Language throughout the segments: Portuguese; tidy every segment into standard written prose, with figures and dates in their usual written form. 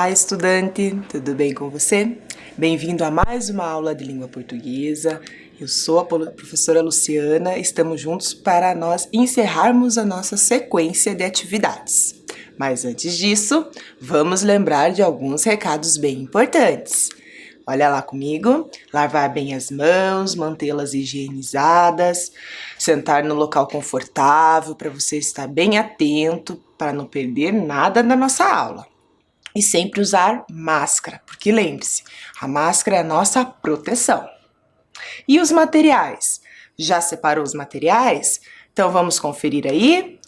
Olá, estudante! Tudo bem com você? Bem-vindo a mais uma aula de língua portuguesa. Eu sou a professora Luciana, estamos juntos para nós encerrarmos a nossa sequência de atividades. Mas antes disso, vamos lembrar de alguns recados bem importantes. Olha lá comigo, lavar bem as mãos, mantê-las higienizadas, sentar no local confortável para você estar bem atento para não perder nada da nossa aula. E sempre usar máscara, porque lembre-se, a máscara é a nossa proteção. E os materiais? Já separou os materiais? Então vamos conferir aí?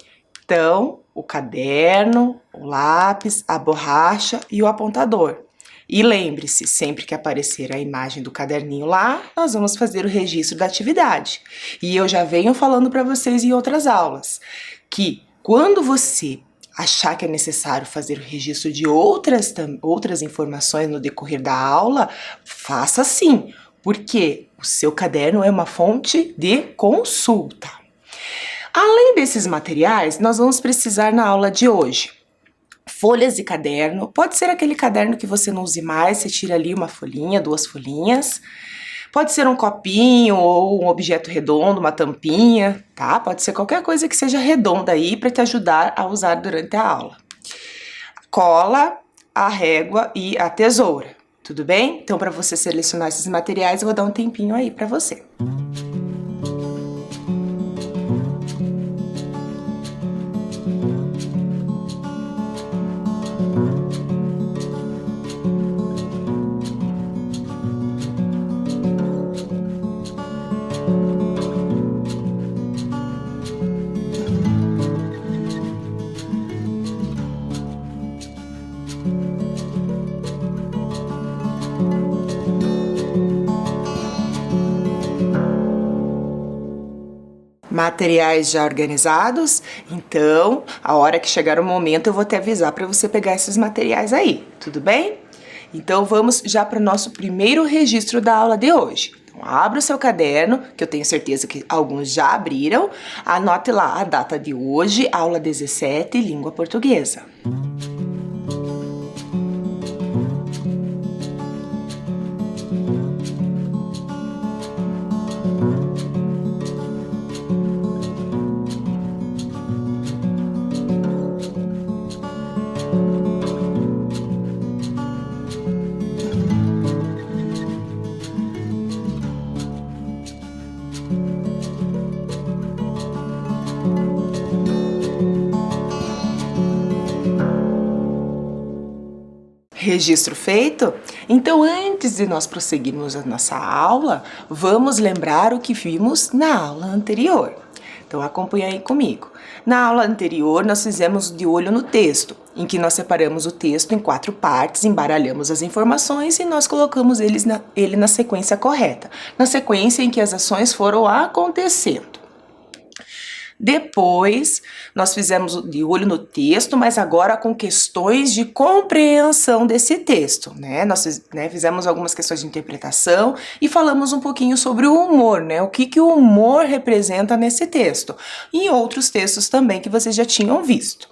Então, o caderno, o lápis, a borracha e o apontador. E lembre-se, sempre que aparecer a imagem do caderninho lá, nós vamos fazer o registro da atividade. E eu já venho falando para vocês em outras aulas, que quando você achar que é necessário fazer o registro de outras informações no decorrer da aula, faça sim, porque o seu caderno é uma fonte de consulta. Além desses materiais, nós vamos precisar na aula de hoje folhas de caderno, pode ser aquele caderno que você não use mais, você tira ali uma folhinha, 2 folhinhas. Pode ser um copinho ou um objeto redondo, uma tampinha, tá? Pode ser qualquer coisa que seja redonda aí para te ajudar a usar durante a aula. Cola, a régua e a tesoura, tudo bem? Então, para você selecionar esses materiais, eu vou dar um tempinho aí para você. Materiais já organizados? Então, a hora que chegar o momento, eu vou te avisar para você pegar esses materiais aí, tudo bem? Então, vamos já para o nosso primeiro registro da aula de hoje. Então, abra o seu caderno, que eu tenho certeza que alguns já abriram. Anote lá a data de hoje, aula 17, língua portuguesa. Registro feito? Então, antes de nós prosseguirmos a nossa aula, vamos lembrar o que vimos na aula anterior. Então, acompanha aí comigo. Na aula anterior, nós fizemos de olho no texto, em que nós separamos o texto em 4 partes, embaralhamos as informações e nós colocamos ele na sequência correta, na sequência em que as ações foram acontecendo. Depois, nós fizemos de olho no texto, mas agora com questões de compreensão desse texto, né? Nós fizemos algumas questões de interpretação e falamos um pouquinho sobre o humor, né? O que o humor representa nesse texto. E outros textos também que vocês já tinham visto.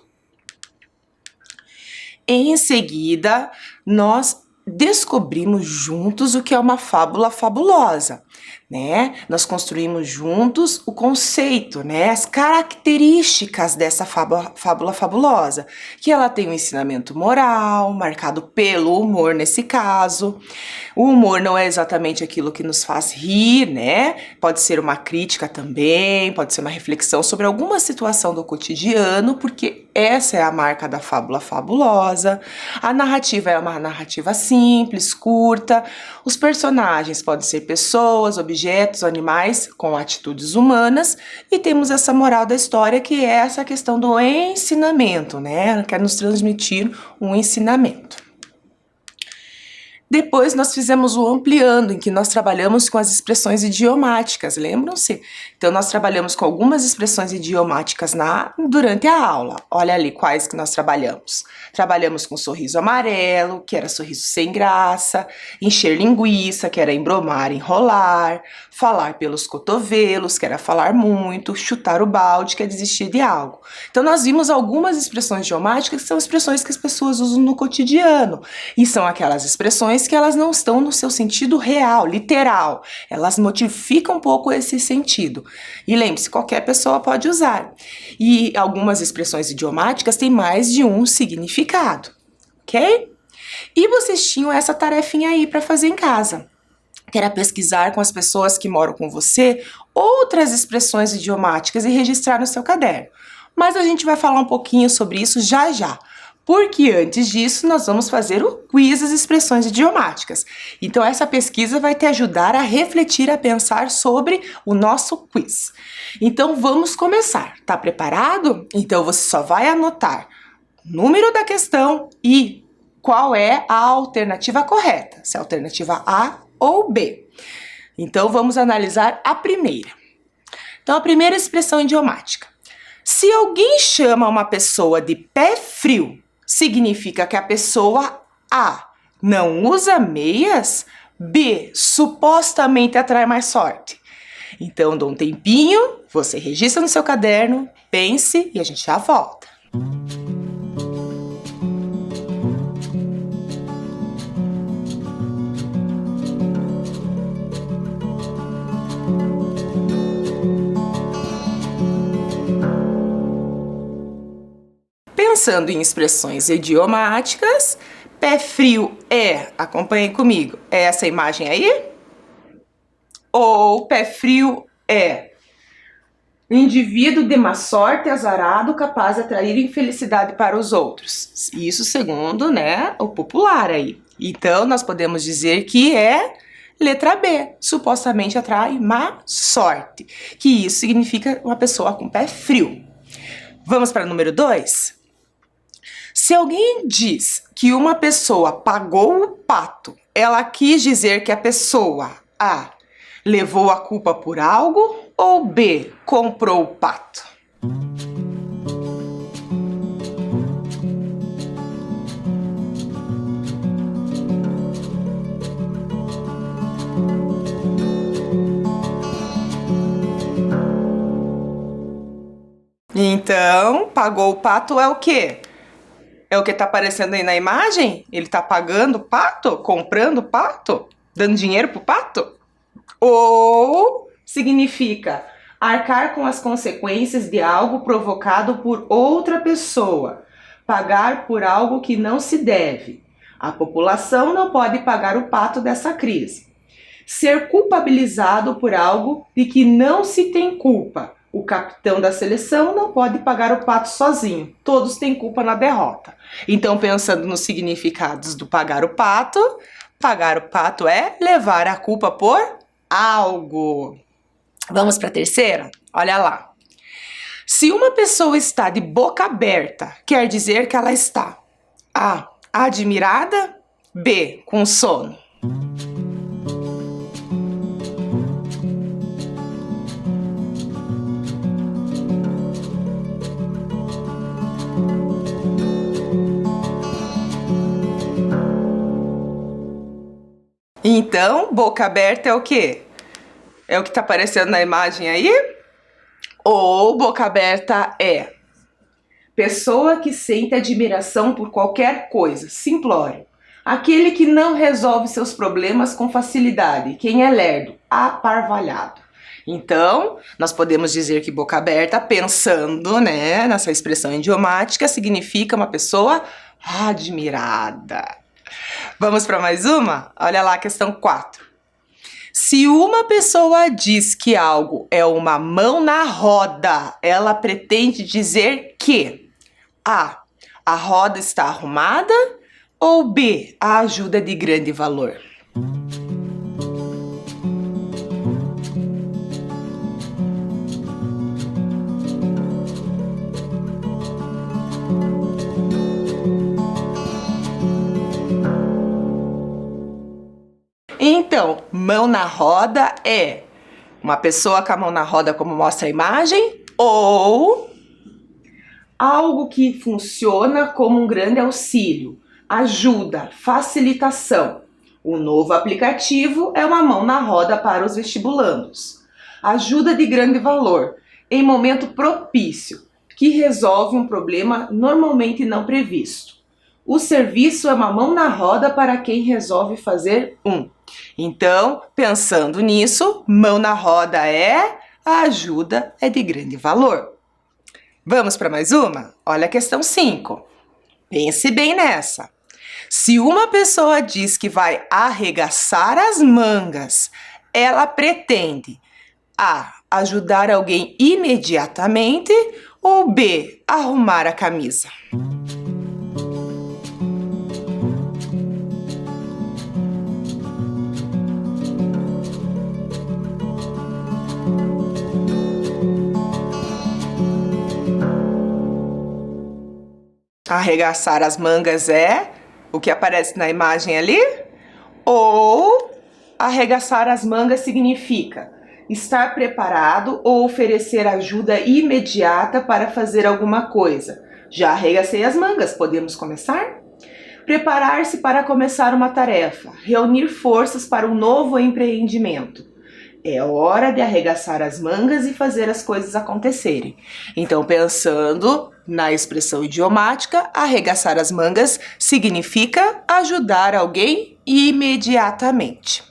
Em seguida, nós descobrimos juntos o que é uma fábula fabulosa, né? Nós construímos juntos o conceito, né? As características dessa fábula fabulosa, que ela tem um ensinamento moral, marcado pelo humor nesse caso. O humor não é exatamente aquilo que nos faz rir, né? Pode ser uma crítica também, pode ser uma reflexão sobre alguma situação do cotidiano, porque essa é a marca da fábula fabulosa. A narrativa é uma narrativa simples, curta. Os personagens podem ser pessoas, objetos, animais com atitudes humanas. E temos essa moral da história, que é essa questão do ensinamento, né? Ela quer nos transmitir um ensinamento. Depois nós fizemos o ampliando, em que nós trabalhamos com as expressões idiomáticas, lembram-se? Então nós trabalhamos com algumas expressões idiomáticas durante a aula. Olha ali quais que nós trabalhamos. Trabalhamos com sorriso amarelo, que era sorriso sem graça, encher linguiça, que era embromar, enrolar, falar pelos cotovelos, que era falar muito, chutar o balde, que é desistir de algo. Então nós vimos algumas expressões idiomáticas que são expressões que as pessoas usam no cotidiano, e são aquelas expressões que elas não estão no seu sentido real, literal. Elas modificam um pouco esse sentido. E lembre-se, qualquer pessoa pode usar. E algumas expressões idiomáticas têm mais de um significado, ok? E vocês tinham essa tarefinha aí para fazer em casa, que era pesquisar com as pessoas que moram com você outras expressões idiomáticas e registrar no seu caderno. Mas a gente vai falar um pouquinho sobre isso já já. Porque antes disso, nós vamos fazer o quiz das expressões idiomáticas. Então, essa pesquisa vai te ajudar a refletir, a pensar sobre o nosso quiz. Então, vamos começar. Tá preparado? Então, você só vai anotar o número da questão e qual é a alternativa correta, se é a alternativa A ou B. Então, vamos analisar a primeira. Então, a primeira expressão idiomática. Se alguém chama uma pessoa de pé frio, significa que a pessoa A não usa meias, B supostamente atrai mais sorte. Então, dá um tempinho, você registra no seu caderno, pense e a gente já volta. Pensando em expressões idiomáticas, pé frio acompanhem comigo, é essa imagem aí? Ou pé frio é indivíduo de má sorte, azarado, capaz de atrair infelicidade para os outros. Isso segundo, né, o popular aí. Então, nós podemos dizer que é letra B, supostamente atrai má sorte, que isso significa uma pessoa com pé frio. Vamos para o número 2? Se alguém diz que uma pessoa pagou o pato, ela quis dizer que a pessoa A levou a culpa por algo ou B comprou o pato? Então, pagou o pato é o quê? É o que está aparecendo aí na imagem? Ele está pagando o pato? Comprando o pato? Dando dinheiro pro pato? Ou significa arcar com as consequências de algo provocado por outra pessoa, pagar por algo que não se deve. A população não pode pagar o pato dessa crise. Ser culpabilizado por algo de que não se tem culpa. O capitão da seleção não pode pagar o pato sozinho. Todos têm culpa na derrota. Então, pensando nos significados do pagar o pato é levar a culpa por algo. Vamos para a terceira? Olha lá. Se uma pessoa está de boca aberta, quer dizer que ela está A, admirada, B, com sono. Então, boca aberta é o quê? É o que está aparecendo na imagem aí? Ou boca aberta é pessoa que sente admiração por qualquer coisa, simplório. Aquele que não resolve seus problemas com facilidade. Quem é lerdo? Aparvalhado. Então, nós podemos dizer que boca aberta, pensando, né, nessa expressão idiomática, significa uma pessoa admirada. Vamos para mais uma? Olha lá a questão 4. Se uma pessoa diz que algo é uma mão na roda, ela pretende dizer que A, a roda está arrumada ou B, a ajuda é de grande valor? Então, mão na roda é uma pessoa com a mão na roda, como mostra a imagem, ou algo que funciona como um grande auxílio, ajuda, facilitação. O novo aplicativo é uma mão na roda para os vestibulandos. Ajuda de grande valor, em momento propício, que resolve um problema normalmente não previsto. O serviço é uma mão na roda para quem resolve fazer um. Então, pensando nisso, mão na roda é a ajuda é de grande valor. Vamos para mais uma? Olha a questão 5. Pense bem nessa. Se uma pessoa diz que vai arregaçar as mangas, ela pretende A. Ajudar alguém imediatamente ou B. Arrumar a camisa? Arregaçar as mangas é o que aparece na imagem ali? Ou arregaçar as mangas significa estar preparado ou oferecer ajuda imediata para fazer alguma coisa. Já arregacei as mangas, podemos começar? Preparar-se para começar uma tarefa, reunir forças para um novo empreendimento. É hora de arregaçar as mangas e fazer as coisas acontecerem. Então, pensando na expressão idiomática, arregaçar as mangas significa ajudar alguém imediatamente.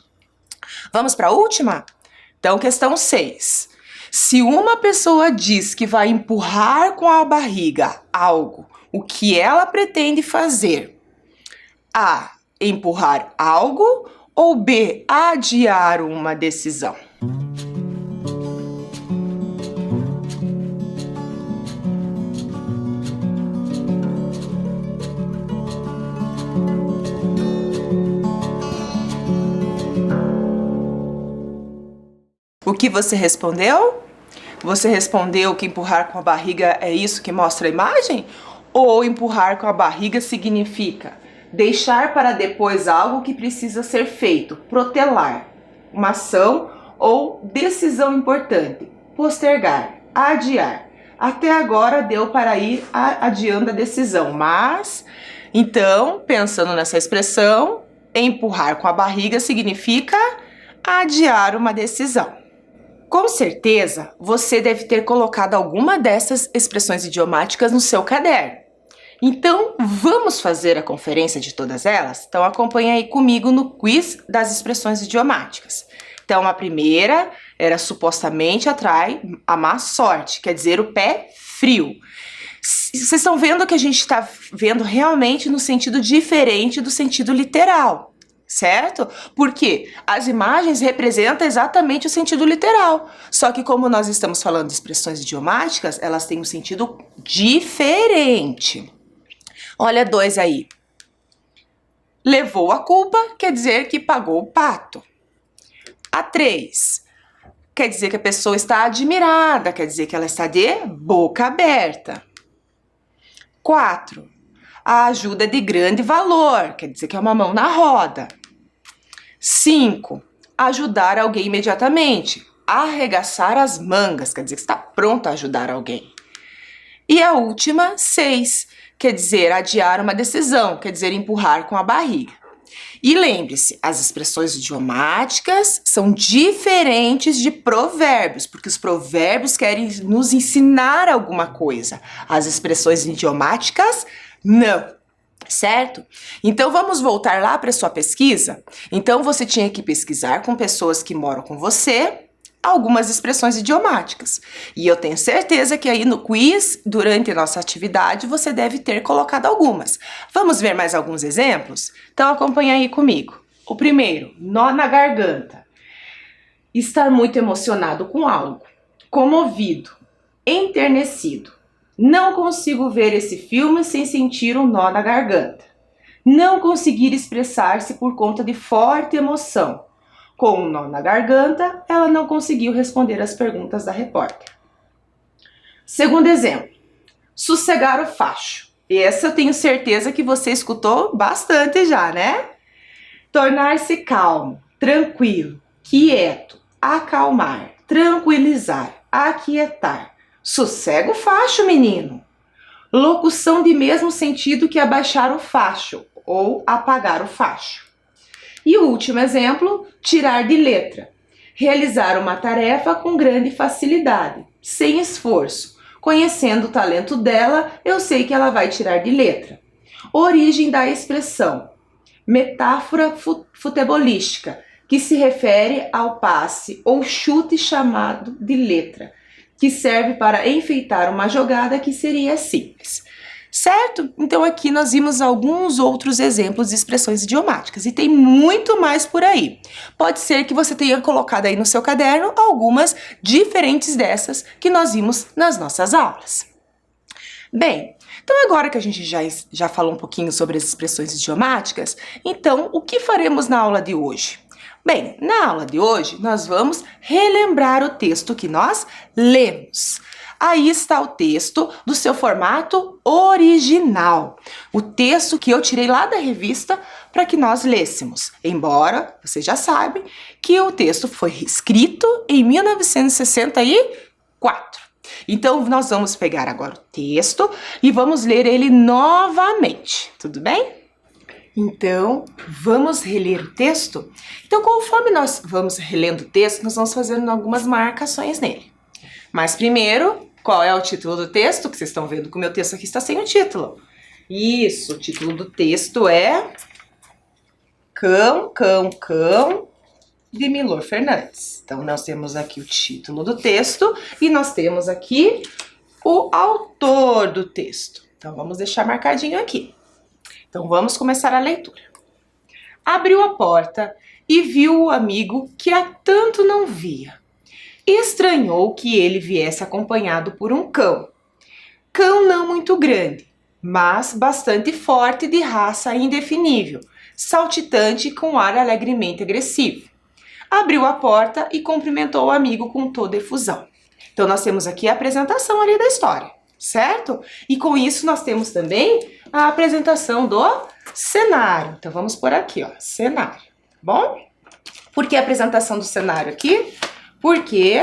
Vamos para a última? Então, questão 6. Se uma pessoa diz que vai empurrar com a barriga algo, o que ela pretende fazer? A. Empurrar algo ou B. Adiar uma decisão? O que você respondeu? Você respondeu que empurrar com a barriga é isso que mostra a imagem? Ou empurrar com a barriga significa deixar para depois algo que precisa ser feito, protelar, uma ação ou decisão importante, postergar, adiar. Até agora deu para ir adiando a decisão, mas, então, pensando nessa expressão, empurrar com a barriga significa adiar uma decisão. Com certeza, você deve ter colocado alguma dessas expressões idiomáticas no seu caderno. Então, vamos fazer a conferência de todas elas? Então, acompanhe aí comigo no quiz das expressões idiomáticas. Então, a primeira era supostamente atrai a má sorte, quer dizer, o pé frio. Vocês estão vendo que a gente está vendo realmente no sentido diferente do sentido literal, certo? Porque as imagens representam exatamente o sentido literal. Só que como nós estamos falando de expressões idiomáticas, elas têm um sentido diferente. Olha 2 aí. Levou a culpa, quer dizer que pagou o pato. A 3, quer dizer que a pessoa está admirada, quer dizer que ela está de boca aberta. 4, a ajuda é de grande valor, quer dizer que é uma mão na roda. 5, ajudar alguém imediatamente, arregaçar as mangas, quer dizer que está pronto a ajudar alguém. E a última, 6, quer dizer adiar uma decisão, quer dizer empurrar com a barriga. E lembre-se, as expressões idiomáticas são diferentes de provérbios, porque os provérbios querem nos ensinar alguma coisa. As expressões idiomáticas, não, certo? Então, vamos voltar lá para a sua pesquisa? Então, você tinha que pesquisar com pessoas que moram com você algumas expressões idiomáticas. E eu tenho certeza que aí no quiz, durante a nossa atividade, você deve ter colocado algumas. Vamos ver mais alguns exemplos? Então acompanha aí comigo. O primeiro, nó na garganta. Estar muito emocionado com algo. Comovido. Enternecido. Não consigo ver esse filme sem sentir um nó na garganta. Não conseguir expressar-se por conta de forte emoção. Com um nó na garganta, ela não conseguiu responder às perguntas da repórter. Segundo exemplo, sossegar o facho. Essa eu tenho certeza que você escutou bastante já, né? Tornar-se calmo, tranquilo, quieto, acalmar, tranquilizar, aquietar. Sossega o facho, menino. Locução de mesmo sentido que abaixar o facho ou apagar o facho. E o último exemplo, tirar de letra. Realizar uma tarefa com grande facilidade, sem esforço. Conhecendo o talento dela, eu sei que ela vai tirar de letra. Origem da expressão. Metáfora futebolística, que se refere ao passe ou chute chamado de letra, que serve para enfeitar uma jogada que seria simples. Certo? Então aqui nós vimos alguns outros exemplos de expressões idiomáticas e tem muito mais por aí. Pode ser que você tenha colocado aí no seu caderno algumas diferentes dessas que nós vimos nas nossas aulas. Bem, então agora que a gente já falou um pouquinho sobre as expressões idiomáticas, então o que faremos na aula de hoje? Bem, na aula de hoje nós vamos relembrar o texto que nós lemos. Aí está o texto do seu formato original. O texto que eu tirei lá da revista para que nós lêssemos. Embora, você já sabe, que o texto foi escrito em 1964. Então, nós vamos pegar agora o texto e vamos ler ele novamente. Tudo bem? Então, vamos reler o texto? Então, conforme nós vamos relendo o texto, nós vamos fazendo algumas marcações nele. Mas primeiro, qual é o título do texto? Que vocês estão vendo que o meu texto aqui está sem o título. Isso, o título do texto é Cão, Cão, Cão, de Milor Fernandes. Então, nós temos aqui o título do texto e nós temos aqui o autor do texto. Então, vamos deixar marcadinho aqui. Então, vamos começar a leitura. Abriu a porta e viu o amigo que há tanto não via. Estranhou que ele viesse acompanhado por um cão. Cão não muito grande, mas bastante forte, de raça indefinível, saltitante com ar alegremente agressivo. Abriu a porta e cumprimentou o amigo com toda efusão. Então, nós temos aqui a apresentação ali da história, certo? E com isso nós temos também a apresentação do cenário. Então, vamos por aqui, ó, cenário, tá bom? Por que a apresentação do cenário aqui? Porque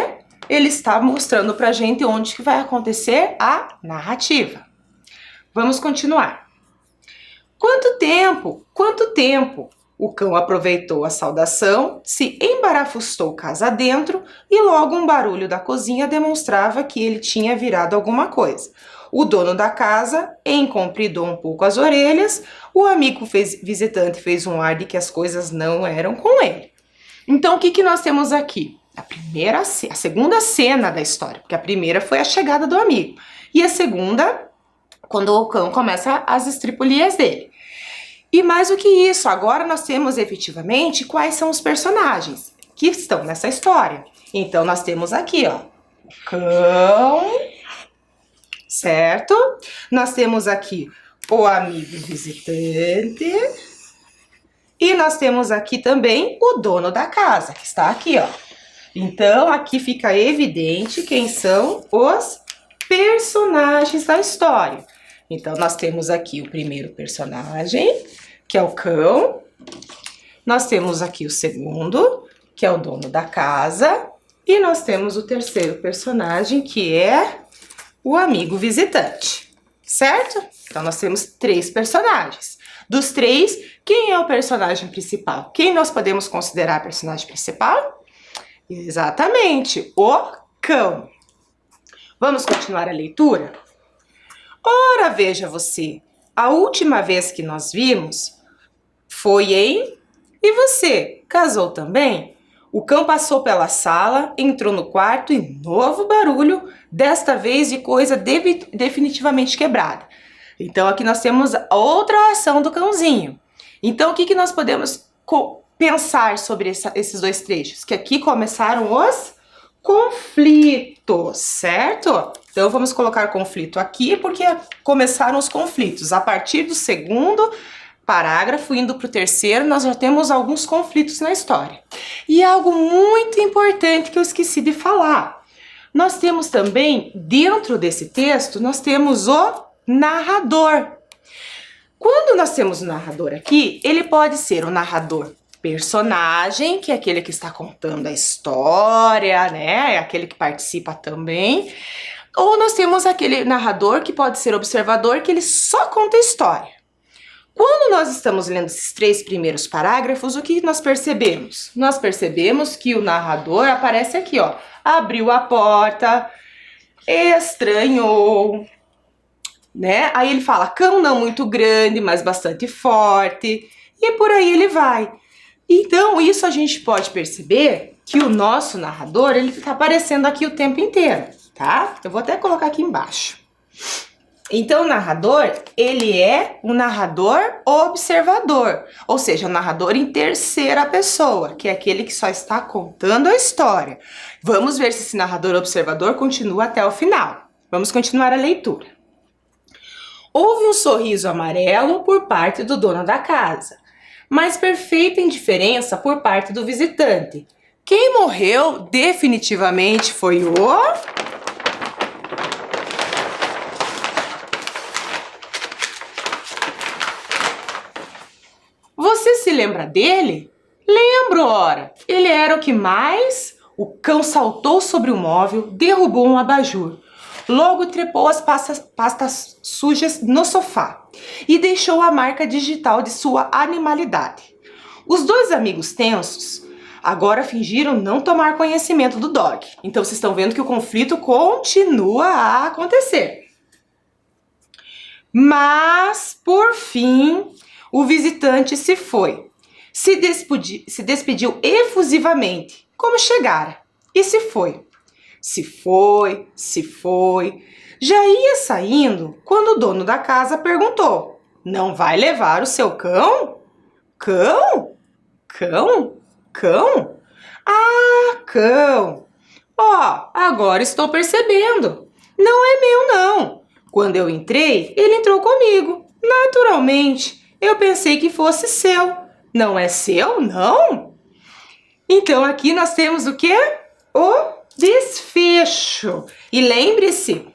ele está mostrando pra gente onde que vai acontecer a narrativa. Vamos continuar. Quanto tempo? Quanto tempo? O cão aproveitou a saudação, se embaraçustou casa dentro e logo um barulho da cozinha demonstrava que ele tinha virado alguma coisa. O dono da casa encompridou um pouco as orelhas, o amigo visitante fez um ar de que as coisas não eram com ele. Então, o que nós temos aqui? A segunda cena da história, porque a primeira foi a chegada do amigo. E a segunda, quando o cão começa as estripulias dele. E mais do que isso, agora nós temos efetivamente quais são os personagens que estão nessa história. Então, nós temos aqui, ó, o cão, certo? Nós temos aqui o amigo visitante. E nós temos aqui também o dono da casa, que está aqui, ó. Então, aqui fica evidente quem são os personagens da história. Então, nós temos aqui o primeiro personagem, que é o cão. Nós temos aqui o segundo, que é o dono da casa. E nós temos o terceiro personagem, que é o amigo visitante, certo? Então, nós temos 3 personagens. Dos 3, quem é o personagem principal? Quem nós podemos considerar personagem principal? Exatamente, o cão. Vamos continuar a leitura? Ora, veja você, a última vez que nós vimos foi em... E você, casou também? O cão passou pela sala, entrou no quarto e novo barulho, desta vez de coisa definitivamente quebrada. Então, aqui nós temos outra ação do cãozinho. Então, o que nós podemos pensar sobre esses 2 trechos? Que aqui começaram os conflitos, certo? Então, vamos colocar conflito aqui, porque começaram os conflitos. A partir do segundo parágrafo, indo para o terceiro, nós já temos alguns conflitos na história. E algo muito importante que eu esqueci de falar. Nós temos também, dentro desse texto, nós temos o narrador. Quando nós temos o narrador aqui, ele pode ser o narrador personagem, que é aquele que está contando a história, né? É aquele que participa também. Ou nós temos aquele narrador que pode ser observador, que ele só conta a história. Quando nós estamos lendo esses 3 primeiros parágrafos, o que nós percebemos? Nós percebemos que o narrador aparece aqui, ó. Abriu a porta, estranhou, né? Aí ele fala, cão não muito grande, mas bastante forte, e por aí ele vai. Então, isso a gente pode perceber que o nosso narrador, ele tá aparecendo aqui o tempo inteiro, tá? Eu vou até colocar aqui embaixo. Então, o narrador, ele é um narrador observador, ou seja, um narrador em terceira pessoa, que é aquele que só está contando a história. Vamos ver se esse narrador observador continua até o final. Vamos continuar a leitura. Houve um sorriso amarelo por parte do dono da casa, mas perfeita indiferença por parte do visitante. Quem morreu definitivamente foi o... Você se lembra dele? Lembro, ora. Ele era o que mais? O cão saltou sobre o móvel, derrubou um abajur. Logo trepou as pastas sujas no sofá e deixou a marca digital de sua animalidade. Os 2 amigos tensos agora fingiram não tomar conhecimento do dog. Então vocês estão vendo que o conflito continua a acontecer. Mas, por fim, o visitante se foi. Se despediu efusivamente, como chegara, e se foi. Se foi. Já ia saindo quando o dono da casa perguntou: não vai levar o seu cão? Cão? Ah, cão. Ó, agora estou percebendo. Não é meu, não. Quando eu entrei, ele entrou comigo. Naturalmente, eu pensei que fosse seu. Não é seu, não? Então aqui nós temos o quê? O desfecho. E lembre-se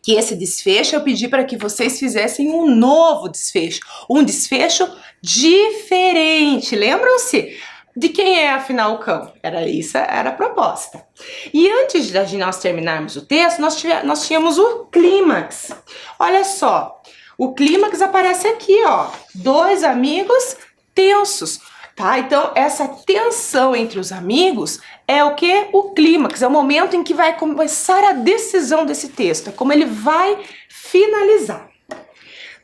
que esse desfecho eu pedi para que vocês fizessem um novo desfecho, um desfecho diferente. Lembram-se de quem é afinal o cão? Era a proposta. E antes de nós terminarmos o texto, nós tínhamos o clímax. Olha só, o clímax aparece aqui, ó. 2 amigos tensos. Tá? Então, essa tensão entre os amigos é o que? O clímax, é o momento em que vai começar a decisão desse texto, é como ele vai finalizar.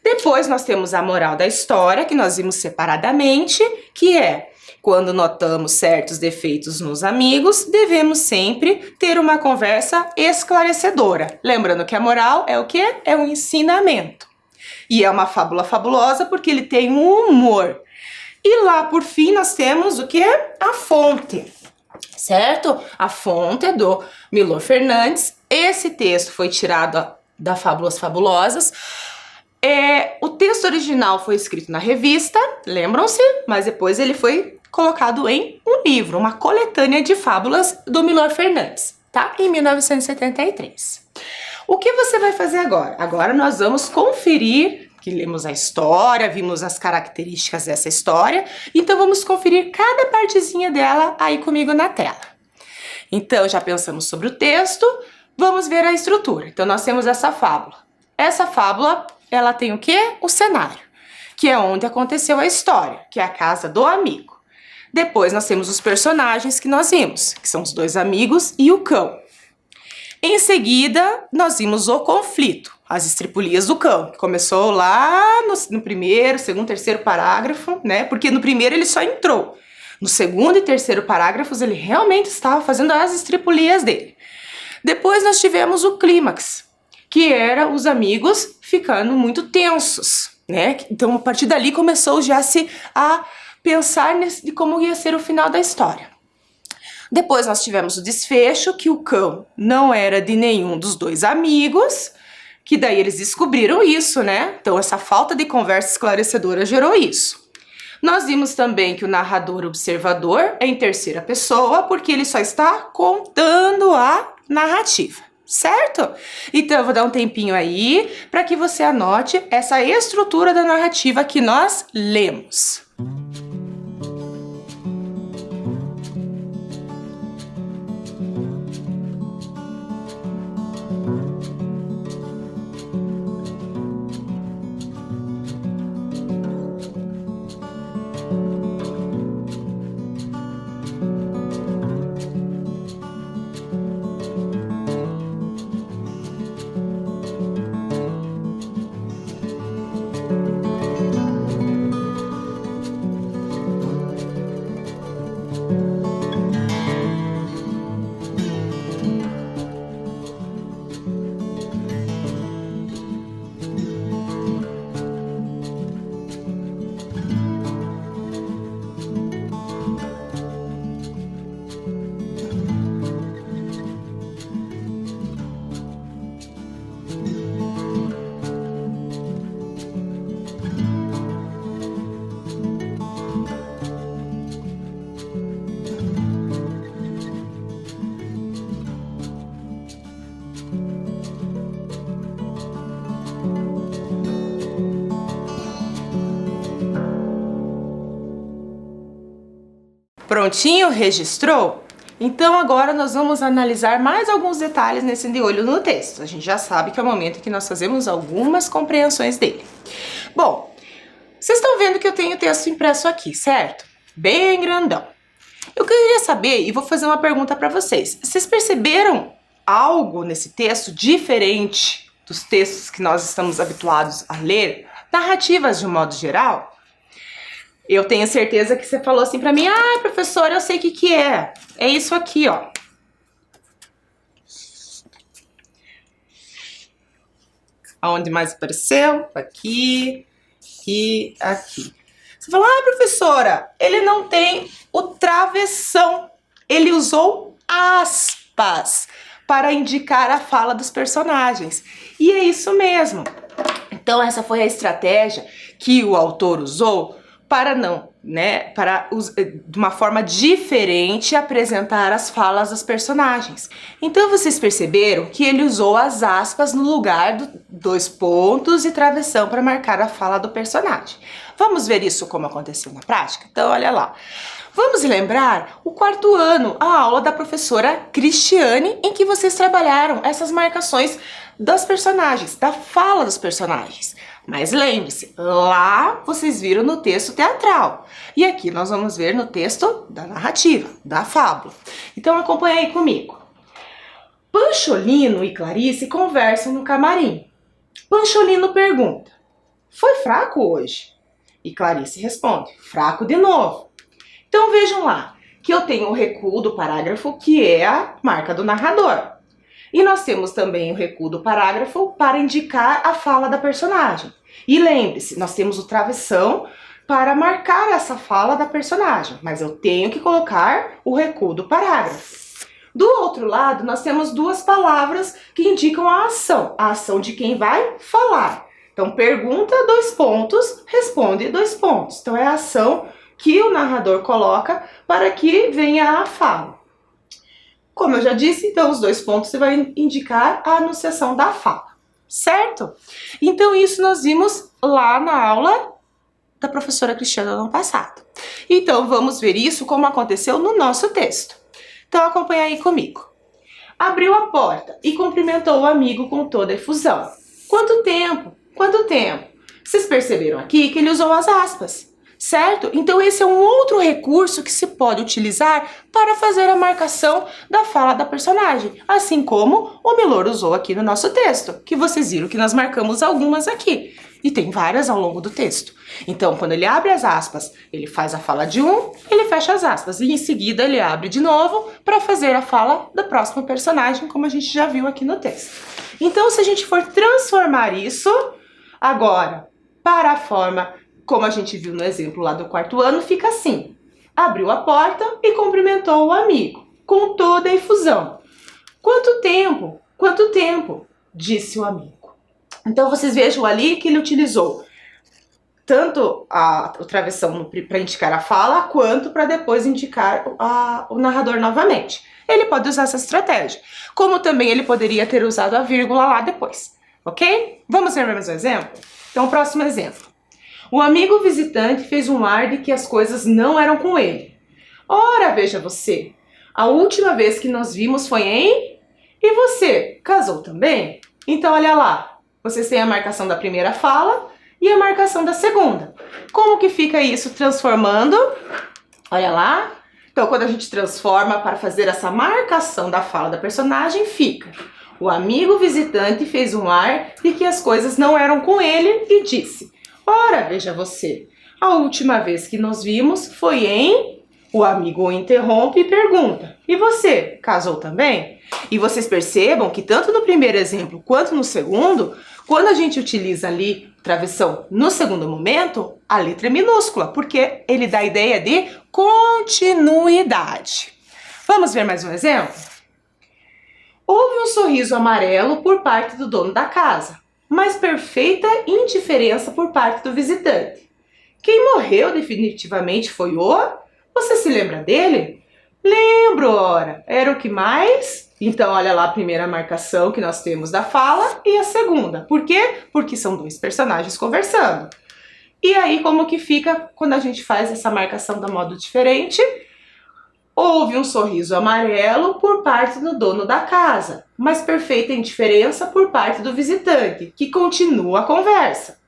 Depois nós temos a moral da história, que nós vimos separadamente, que é, quando notamos certos defeitos nos amigos, devemos sempre ter uma conversa esclarecedora. Lembrando que a moral é o que? É um ensinamento. E é uma fábula fabulosa porque ele tem um humor. E lá, por fim, nós temos o que? A fonte, certo? A fonte é do Milor Fernandes. Esse texto foi tirado da Fábulas Fabulosas. O texto original foi escrito na revista, lembram-se? Mas depois ele foi colocado em um livro, uma coletânea de fábulas do Milor Fernandes, tá? Em 1973. O que você vai fazer agora? Agora nós vamos conferir... que lemos a história, vimos as características dessa história, então vamos conferir cada partezinha dela aí comigo na tela. Então, já pensamos sobre o texto, vamos ver a estrutura. Então, nós temos essa fábula. Essa fábula, ela tem o quê? O cenário, que é onde aconteceu a história, que é a casa do amigo. Depois, nós temos os personagens que nós vimos, que são os 2 amigos e o cão. Em seguida, nós vimos o conflito, as estripulias do cão, que começou lá no primeiro, segundo, terceiro parágrafo, né? Porque no primeiro ele só entrou. No segundo e terceiro parágrafos ele realmente estava fazendo as estripulias dele. Depois nós tivemos o clímax, que era os amigos ficando muito tensos, né? Então a partir dali começou já a pensar de como ia ser o final da história. Depois nós tivemos o desfecho, que o cão não era de nenhum dos 2 amigos, que daí eles descobriram isso, né? Então essa falta de conversa esclarecedora gerou isso. Nós vimos também que o narrador observador é em terceira pessoa, porque ele só está contando a narrativa, certo? Então eu vou dar um tempinho aí para que você anote essa estrutura da narrativa que nós lemos. Prontinho? Registrou? Então agora nós vamos analisar mais alguns detalhes nesse de olho no texto. A gente já sabe que é o momento em que nós fazemos algumas compreensões dele. Bom, vocês estão vendo que eu tenho o texto impresso aqui, certo? Bem grandão. Eu queria saber, e vou fazer uma pergunta para vocês. Vocês perceberam algo nesse texto diferente dos textos que nós estamos habituados a ler? Narrativas de um modo geral? Eu tenho certeza que você falou assim para mim: ah, professora, eu sei o que é. É isso aqui, ó. Aonde mais apareceu? Aqui e aqui. Você falou: ah, professora, ele não tem o travessão. Ele usou aspas para indicar a fala dos personagens. E é isso mesmo. Então essa foi a estratégia que o autor usou para de uma forma diferente apresentar as falas dos personagens. Então vocês perceberam que ele usou as aspas no lugar do dois pontos e travessão para marcar a fala do personagem. Vamos ver isso como aconteceu na prática? Então olha lá. Vamos lembrar o quarto ano, a aula da professora Cristiane, em que vocês trabalharam essas marcações dos personagens, da fala dos personagens. Mas lembre-se, lá vocês viram no texto teatral. E aqui nós vamos ver no texto da narrativa, da fábula. Então acompanha aí comigo. Pancholino e Clarice conversam no camarim. Pancholino pergunta: foi fraco hoje? E Clarice responde: fraco de novo. Então vejam lá, que eu tenho o recuo do parágrafo, que é a marca do narrador. E nós temos também o recuo do parágrafo para indicar a fala da personagem. E lembre-se, nós temos o travessão para marcar essa fala da personagem, mas eu tenho que colocar o recuo do parágrafo. Do outro lado, nós temos duas palavras que indicam a ação de quem vai falar. Então, pergunta, dois pontos, responde, dois pontos. Então, é a ação que o narrador coloca para que venha a fala. Como eu já disse, então os dois pontos você vai indicar a anunciação da fala, certo? Então isso nós vimos lá na aula da professora Cristiane no ano passado. Então vamos ver isso como aconteceu no nosso texto. Então acompanha aí comigo. Abriu a porta e cumprimentou o amigo com toda efusão. Quanto tempo? Quanto tempo? Vocês perceberam aqui que ele usou as aspas. Certo? Então esse é um outro recurso que se pode utilizar para fazer a marcação da fala da personagem, assim como o Milor usou aqui no nosso texto, que vocês viram que nós marcamos algumas aqui, e tem várias ao longo do texto. Então, quando ele abre as aspas, ele faz a fala de um, ele fecha as aspas, e em seguida ele abre de novo para fazer a fala do próximo personagem, como a gente já viu aqui no texto. Então, se a gente for transformar isso agora para a forma como a gente viu no exemplo lá do quarto ano, fica assim. Abriu a porta e cumprimentou o amigo, com toda a efusão. Quanto tempo? Quanto tempo? Disse o amigo. Então vocês vejam ali que ele utilizou tanto o travessão para indicar a fala, quanto para depois indicar o narrador novamente. Ele pode usar essa estratégia, como também ele poderia ter usado a vírgula lá depois, ok? Vamos ver mais um exemplo? Então o próximo exemplo. O amigo visitante fez um ar de que as coisas não eram com ele. Ora, veja você, a última vez que nos vimos foi em... E você, casou também? Então, olha lá, vocês têm a marcação da primeira fala e a marcação da segunda. Como que fica isso transformando? Olha lá. Então, quando a gente transforma para fazer essa marcação da fala da personagem, fica: o amigo visitante fez um ar de que as coisas não eram com ele e disse... Ora, veja você, a última vez que nos vimos foi em... O amigo o interrompe e pergunta: e você, casou também? E vocês percebam que tanto no primeiro exemplo quanto no segundo, quando a gente utiliza ali travessão no segundo momento, a letra é minúscula, porque ele dá a ideia de continuidade. Vamos ver mais um exemplo? Houve um sorriso amarelo por parte do dono da casa, mas perfeita indiferença por parte do visitante. Quem morreu definitivamente foi o... Você se lembra dele? Lembro, ora. Era o que mais? Então, olha lá a primeira marcação que nós temos da fala e a segunda. Por quê? Porque são dois personagens conversando. E aí, como que fica quando a gente faz essa marcação de modo diferente? Houve um sorriso amarelo por parte do dono da casa, mas perfeita indiferença por parte do visitante, que continua a conversa.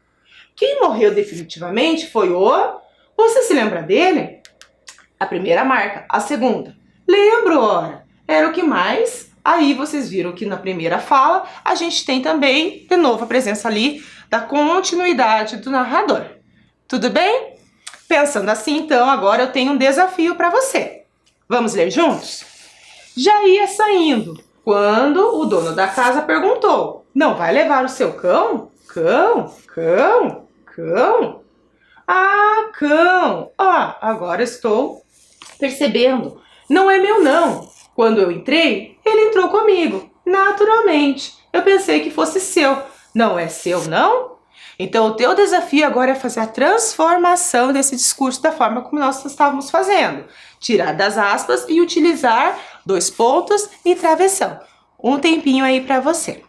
Quem morreu definitivamente foi o... Você se lembra dele? A primeira marca. A segunda. Lembro, ora. Era o que mais? Aí vocês viram que na primeira fala a gente tem também, de novo, a presença ali da continuidade do narrador. Tudo bem? Pensando assim, então, agora eu tenho um desafio para você. Vamos ler juntos? Já ia saindo quando o dono da casa perguntou: não vai levar o seu cão? Cão? Cão? Cão? Ah, cão! Agora estou percebendo. Não é meu, não. Quando eu entrei, ele entrou comigo, naturalmente. Eu pensei que fosse seu. Não é seu, não? Então, o teu desafio agora é fazer a transformação desse discurso da forma como nós estávamos fazendo. Tirar das aspas e utilizar dois pontos e travessão. Um tempinho aí para você.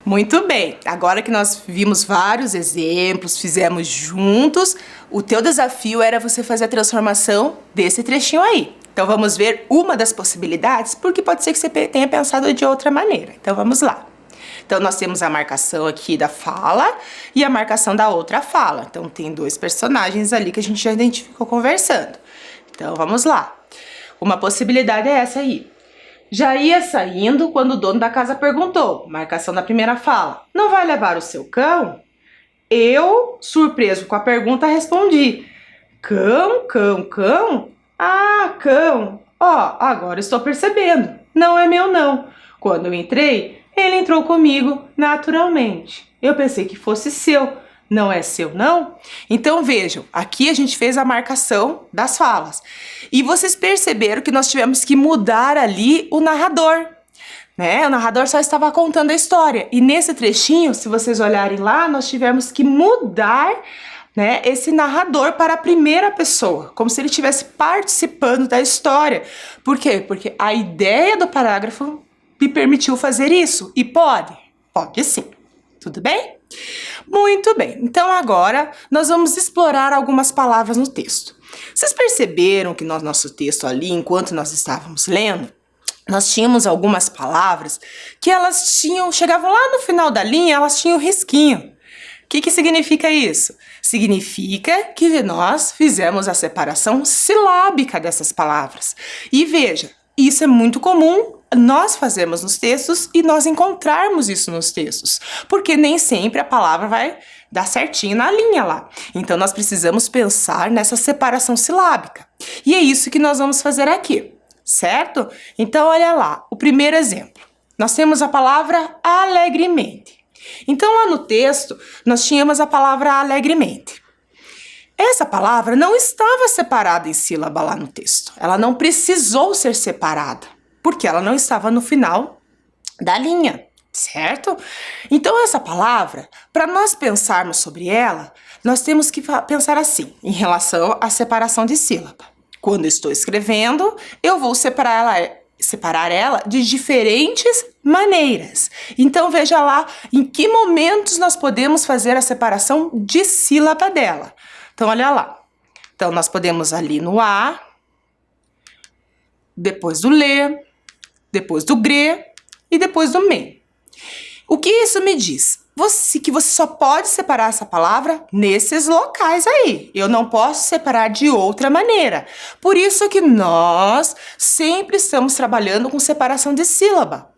Muito bem, agora que nós vimos vários exemplos, fizemos juntos, o teu desafio era você fazer a transformação desse trechinho aí. Então vamos ver uma das possibilidades, porque pode ser que você tenha pensado de outra maneira. Então vamos lá. Então nós temos a marcação aqui da fala e a marcação da outra fala. Então tem dois personagens ali que a gente já identificou conversando. Então vamos lá. Uma possibilidade é essa aí. Já ia saindo quando o dono da casa perguntou, marcação da primeira fala, não vai levar o seu cão? Eu, surpreso com a pergunta, respondi, cão, cão, cão? Ah, cão. Agora estou percebendo, não é meu não. Quando eu entrei, ele entrou comigo naturalmente. Eu pensei que fosse seu. Não é seu, não? Então vejam, aqui a gente fez a marcação das falas. E vocês perceberam que nós tivemos que mudar ali o narrador, né? O narrador só estava contando a história. E nesse trechinho, se vocês olharem lá, nós tivemos que mudar, né, esse narrador para a primeira pessoa, como se ele estivesse participando da história. Por quê? Porque a ideia do parágrafo me permitiu fazer isso. E pode? Pode sim. Tudo bem? Muito bem, então agora nós vamos explorar algumas palavras no texto. Vocês perceberam que no nosso texto ali, enquanto nós estávamos lendo, nós tínhamos algumas palavras que chegavam lá no final da linha, elas tinham risquinho. O que significa isso? Significa que nós fizemos a separação silábica dessas palavras. E veja, isso é muito comum nós fazemos nos textos e nós encontrarmos isso nos textos, porque nem sempre a palavra vai dar certinho na linha lá. Então nós precisamos pensar nessa separação silábica. E é isso que nós vamos fazer aqui, certo? Então olha lá, o primeiro exemplo. Nós temos a palavra alegremente. Então lá no texto nós tínhamos a palavra alegremente. Essa palavra não estava separada em sílaba lá no texto. Ela não precisou ser separada, porque ela não estava no final da linha, certo? Então essa palavra, para nós pensarmos sobre ela, nós temos que pensar assim, em relação à separação de sílaba. Quando eu estou escrevendo, eu vou separar ela de diferentes maneiras. Então veja lá em que momentos nós podemos fazer a separação de sílaba dela. Então olha lá. Então, nós podemos ali no A, depois do Lê, depois do Gre e depois do Men. O que isso me diz? Que você só pode separar essa palavra nesses locais aí. Eu não posso separar de outra maneira. Por isso que nós sempre estamos trabalhando com separação de sílaba.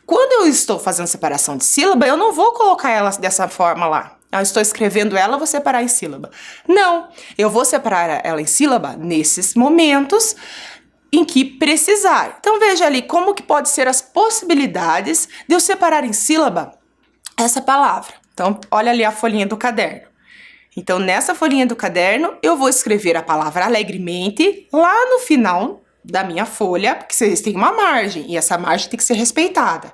Quando eu estou fazendo separação de sílaba, eu não vou colocar ela dessa forma lá. Eu estou escrevendo ela, vou separar em sílaba. Não, eu vou separar ela em sílaba nesses momentos em que precisar. Então veja ali como que pode ser as possibilidades de eu separar em sílaba essa palavra. Então, olha ali a folhinha do caderno. Então, nessa folhinha do caderno, eu vou escrever a palavra alegremente lá no final da minha folha, porque vocês têm uma margem, e essa margem tem que ser respeitada.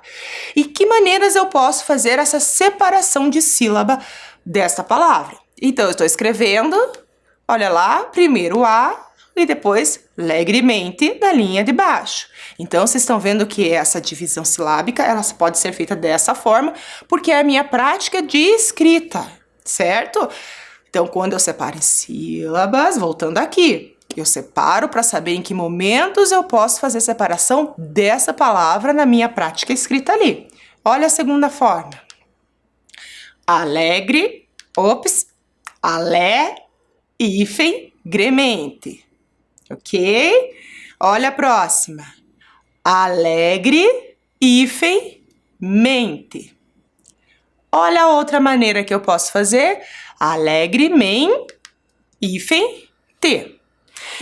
E que maneiras eu posso fazer essa separação de sílaba desta palavra? Então, eu estou escrevendo, olha lá, primeiro A, e depois alegremente na linha de baixo. Então, vocês estão vendo que essa divisão silábica, ela pode ser feita dessa forma, porque é a minha prática de escrita, certo? Então, quando eu separo em sílabas, voltando aqui, eu separo para saber em que momentos eu posso fazer separação dessa palavra na minha prática escrita ali. Olha a segunda forma. Alegre, alegremente. Ok? Olha a próxima. Alegre, mente. Olha a outra maneira que eu posso fazer. Alegremente, te.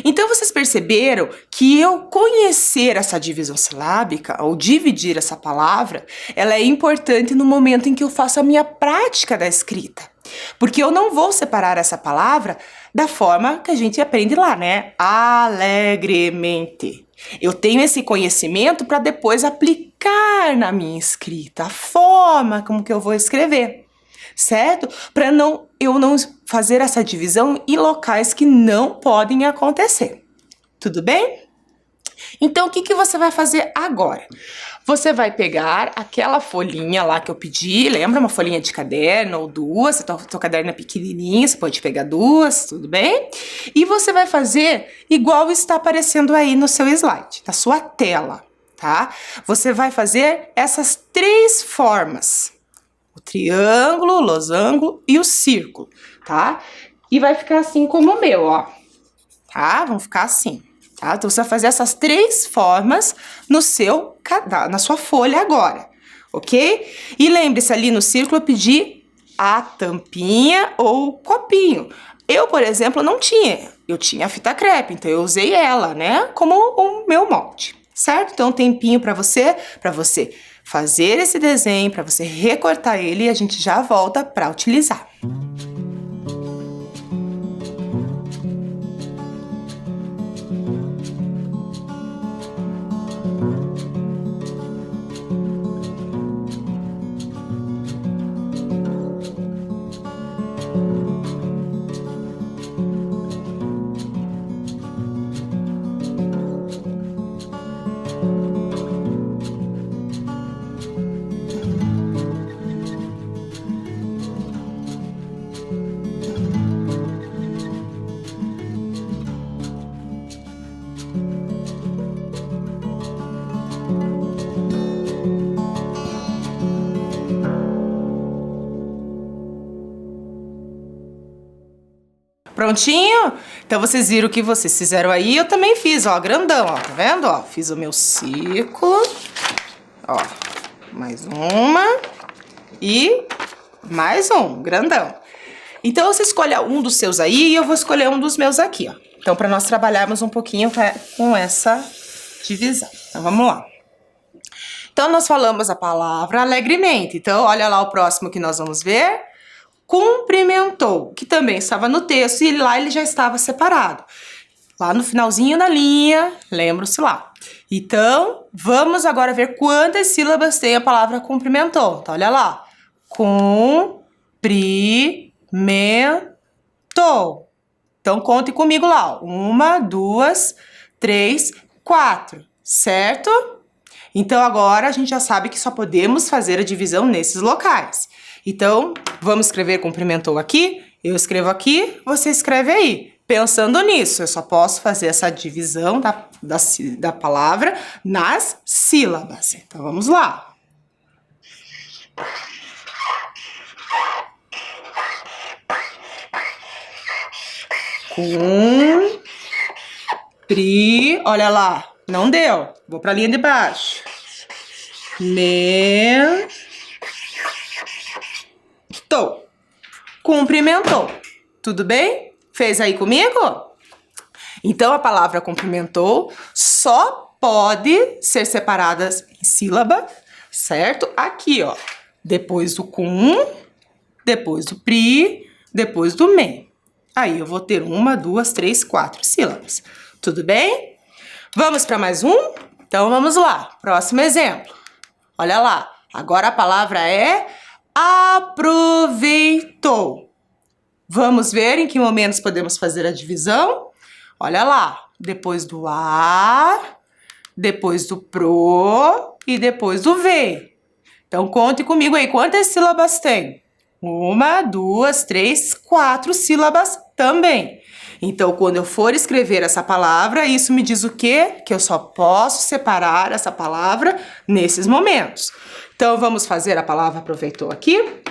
Então, vocês perceberam que eu conhecer essa divisão silábica, ou dividir essa palavra, ela é importante no momento em que eu faço a minha prática da escrita. Porque eu não vou separar essa palavra da forma que a gente aprende lá, né? Alegremente. Eu tenho esse conhecimento para depois aplicar na minha escrita, a forma como que eu vou escrever, certo? Para eu não fazer essa divisão em locais que não podem acontecer. Tudo bem? Então, o que você vai fazer agora? Você vai pegar aquela folhinha lá que eu pedi, lembra? Uma folhinha de caderno ou duas, se seu caderno é pequenininho, você pode pegar duas, tudo bem? E você vai fazer igual está aparecendo aí no seu slide, na sua tela, tá? Você vai fazer essas três formas, o triângulo, o losango e o círculo, tá? E vai ficar assim como o meu, ó, tá? Vão ficar assim. Tá? Então, você vai fazer essas três formas na sua folha agora, ok? E lembre-se, ali no círculo eu pedi a tampinha ou copinho. Eu, por exemplo, não tinha. Eu tinha a fita crepe, então eu usei ela, né? Como o meu molde, certo? Então, um tempinho para você fazer esse desenho, para você recortar ele e a gente já volta para utilizar. Prontinho? Então, vocês viram o que vocês fizeram aí, eu também fiz, ó, grandão, ó, tá vendo? Ó, fiz o meu círculo, ó, mais uma e mais um, grandão. Então, você escolha um dos seus aí e eu vou escolher um dos meus aqui, ó. Então, para nós trabalharmos um pouquinho com essa divisão. Então, vamos lá. Então, nós falamos a palavra alegremente. Então, olha lá o próximo que nós vamos ver. Cumprimentou, que também estava no texto e lá ele já estava separado. Lá no finalzinho da linha, lembra-se lá. Então, vamos agora ver quantas sílabas tem a palavra cumprimentou. Então, olha lá. Cumprimentou. Então, conte comigo lá. 1, 2, 3, 4, certo? Então, agora a gente já sabe que só podemos fazer a divisão nesses locais. Então, vamos escrever cumprimentou aqui, eu escrevo aqui, você escreve aí. Pensando nisso, eu só posso fazer essa divisão da palavra nas sílabas. Então, vamos lá. Cumpri, olha lá, não deu. Vou para a linha de baixo. Cumprimentou. Tudo bem? Fez aí comigo? Então, a palavra cumprimentou só pode ser separada em sílaba, certo? Aqui, ó, depois do cum, depois do pri, depois do men. Aí, eu vou ter 1, 2, 3, 4 sílabas. Tudo bem? Vamos para mais um? Então, vamos lá. Próximo exemplo. Olha lá. Agora, a palavra é aproveitou. Vamos ver em que momentos podemos fazer a divisão? Olha lá. Depois do a, depois do pro e depois do ve. Então, conte comigo aí. Quantas sílabas tem? 1, 2, 3, 4 sílabas também. Então, quando eu for escrever essa palavra, isso me diz o quê? Que eu só posso separar essa palavra nesses momentos. Então, vamos fazer a palavra aproveitou aqui?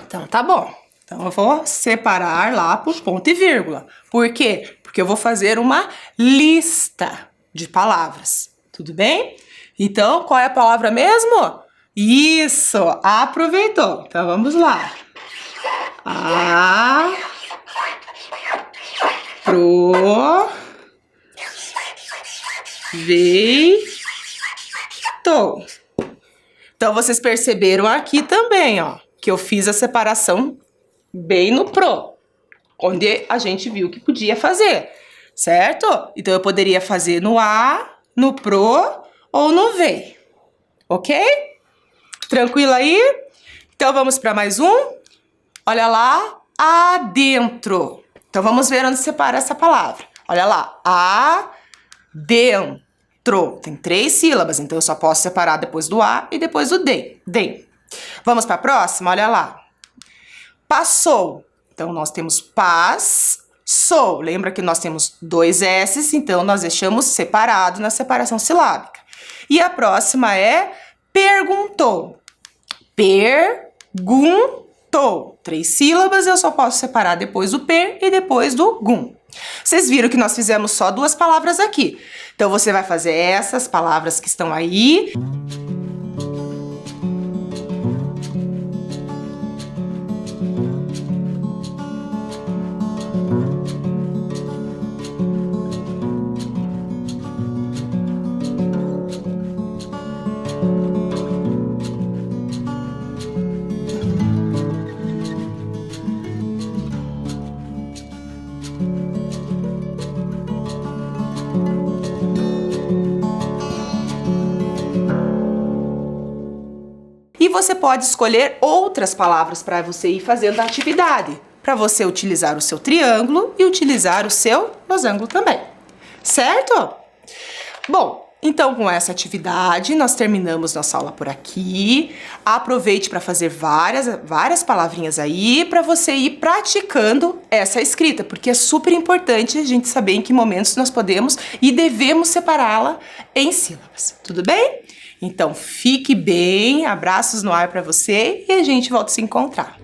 Então, tá bom. Então, eu vou separar lá por ponto e vírgula. Por quê? Porque eu vou fazer uma lista de palavras. Tudo bem? Então, qual é a palavra mesmo? Isso! Aproveitou. Então, vamos lá. Aproveitou. Então, vocês perceberam aqui também, ó, que eu fiz a separação bem no pro, onde a gente viu que podia fazer, certo? Então, eu poderia fazer no a, no pro ou no ve, ok? Tranquilo aí? Então, vamos para mais um. Olha lá, adentro. Então, vamos ver onde separa essa palavra. Olha lá, adentro. Tem 3 sílabas, então eu só posso separar depois do a e depois do de. Vamos para a próxima? Olha lá. Passou. Então, nós temos passou. Lembra que nós temos 2 s's, então nós deixamos separado na separação silábica. E a próxima é perguntou. Perguntou. 3 sílabas, eu só posso separar depois do per e depois do gum. Vocês viram que nós fizemos só 2 palavras aqui. Então, você vai fazer essas palavras que estão aí. E você pode escolher outras palavras para você ir fazendo a atividade, para você utilizar o seu triângulo e utilizar o seu losango também, certo? Bom, então com essa atividade nós terminamos nossa aula por aqui. Aproveite para fazer várias palavrinhas aí para você ir praticando essa escrita, porque é super importante a gente saber em que momentos nós podemos e devemos separá-la em sílabas, tudo bem? Então, fique bem, abraços no ar para você e a gente volta a se encontrar.